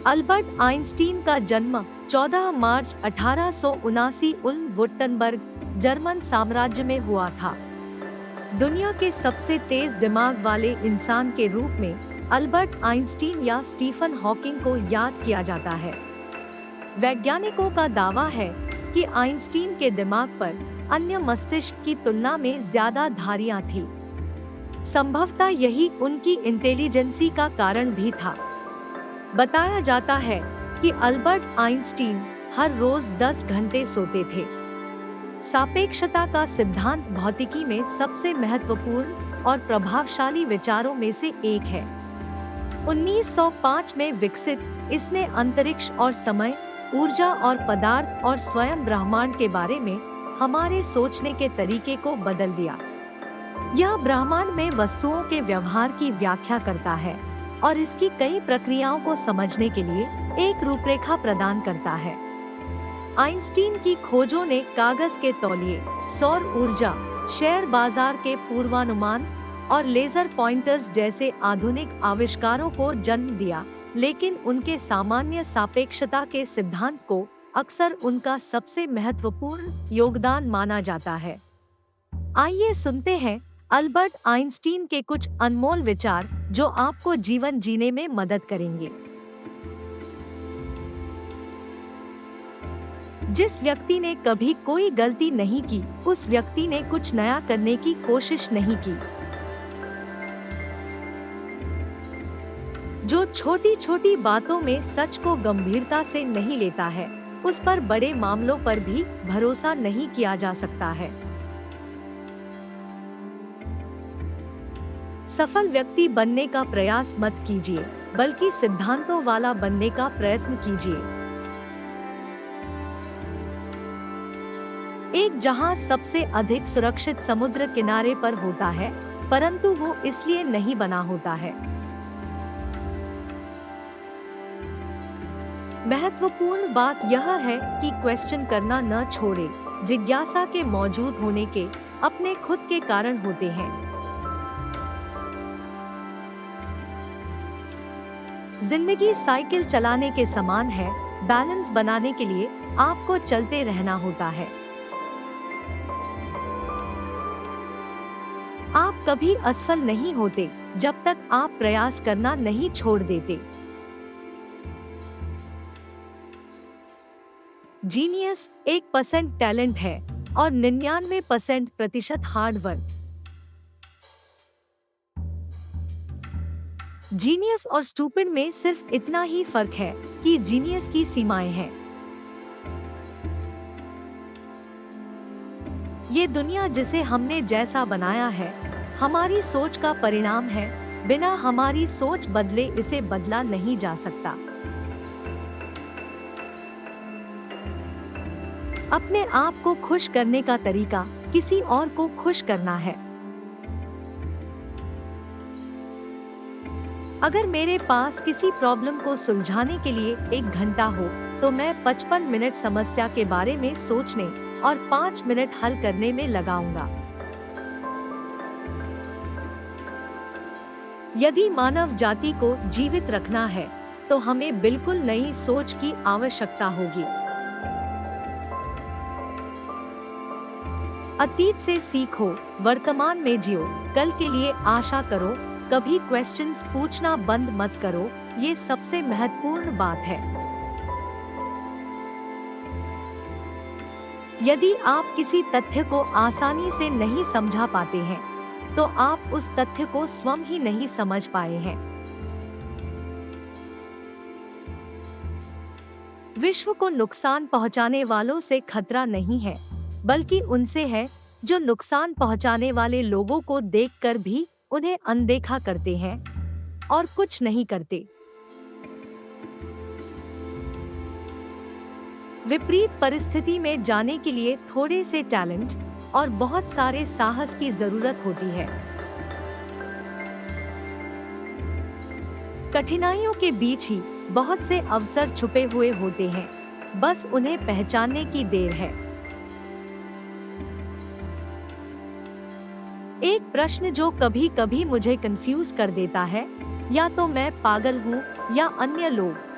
Albert Einstein का जन्म 14 मार्च 1879 उल्म-वुट्टेनबर्ग, German साम्राज्य में हुआ था। दुनिया के सबसे तेज दिमाग वाले इंसान के रूप में अल्बर्ट आइंस्टीन या स्टीफन हॉकिंग को याद किया जाता है। वैज्ञानिकों का दावा है कि आइंस्टीन के दिमाग पर अन्य मस्तिष्क की तुलना में ज्यादा धारियां थी। संभवतः यही उनकी इंटेलिजेंसी का कारण भी था। बताया जाता है कि अल्बर्ट आइंस्टीन हर रोज 10 घंटे सोते थे। सापेक्षता का सिद्धांत भौतिकी में सबसे महत्वपूर्ण और प्रभावशाली विचारों में से एक है। 1905 में विकसित, इसने अंतरिक्ष और समय, ऊर्जा और पदार्थ और स्वयं ब्रह्मांड के बारे में हमारे सोचने के तरीके को बदल दिया। यह ब्रह्मांड में वस्तुओं के व्यवहार की व्याख्या करता है और इसकी कई प्रक्रियाओं को समझने के लिए एक रूपरेखा प्रदान करता है। आइंस्टीन की खोजों ने कागज के तौलिए, सौर ऊर्जा, शेयर बाजार के पूर्वानुमान और लेजर पॉइंटर्स जैसे आधुनिक आविष्कारों को जन्म दिया, लेकिन उनके सामान्य सापेक्षता के सिद्धांत को अक्सर उनका सबसे महत्वपूर्ण योगदान माना जाता है। आइए सुनते हैं अल्बर्ट आइंस्टीन के कुछ अनमोल विचार जो आपको जीवन जीने में मदद करेंगे। जिस व्यक्ति ने कभी कोई गलती नहीं की, उस व्यक्ति ने कुछ नया करने की कोशिश नहीं की। जो छोटी छोटी बातों में सच को गंभीरता से नहीं लेता है, उस पर बड़े मामलों पर भी भरोसा नहीं किया जा सकता है। सफल व्यक्ति बनने का प्रयास मत कीजिए, बल्कि सिद्धांतों वाला बनने का प्रयत्न कीजिए। एक जहाज सबसे अधिक सुरक्षित समुद्र किनारे पर होता है, परंतु वो इसलिए नहीं बना होता है। महत्वपूर्ण बात यह है कि क्वेश्चन करना न छोड़े। जिज्ञासा के मौजूद होने के अपने खुद के कारण होते हैं। जिंदगी साइकिल चलाने के समान है, बैलेंस बनाने के लिए आपको चलते रहना होता है। आप कभी असफल नहीं होते जब तक आप प्रयास करना नहीं छोड़ देते। जीनियस 1% टैलेंट है और 99% हार्ड वर्क। जीनियस और स्टूपिड में सिर्फ इतना ही फर्क है कि जीनियस की सीमाएं हैं। ये दुनिया जिसे हमने जैसा बनाया है, हमारी सोच का परिणाम है। बिना हमारी सोच बदले इसे बदला नहीं जा सकता। अपने आप को खुश करने का तरीका किसी और को खुश करना है। अगर मेरे पास किसी प्रॉब्लम को सुलझाने के लिए 1 घंटा हो, तो मैं 55 मिनट समस्या के बारे में सोचने और 5 मिनट हल करने में लगाऊंगा। यदि मानव जाति को जीवित रखना है, तो हमें बिल्कुल नई सोच की आवश्यकता होगी। अतीत से सीखो, वर्तमान में जियो, कल के लिए आशा करो, कभी क्वेश्चंस पूछना बंद मत करो। ये सबसे महत्वपूर्ण बात है। यदि आप किसी तथ्य को आसानी से नहीं समझा पाते हैं, तो आप उस तथ्य को स्वयं ही नहीं समझ पाए हैं। विश्व को नुकसान पहुंचाने वालों से खतरा नहीं है, बल्कि उनसे है जो नुकसान पहुंचाने वाले लोगों को देखकर भी उन्हें अनदेखा करते हैं और कुछ नहीं करते। विपरीत परिस्थिति में जाने के लिए थोड़े से टैलेंट और बहुत सारे साहस की जरूरत होती है। कठिनाइयों के बीच ही बहुत से अवसर छुपे हुए होते हैं, बस उन्हें पहचानने की देर है। एक प्रश्न जो कभी कभी मुझे कंफ्यूज कर देता है, या तो मैं पागल हूँ या अन्य लोग।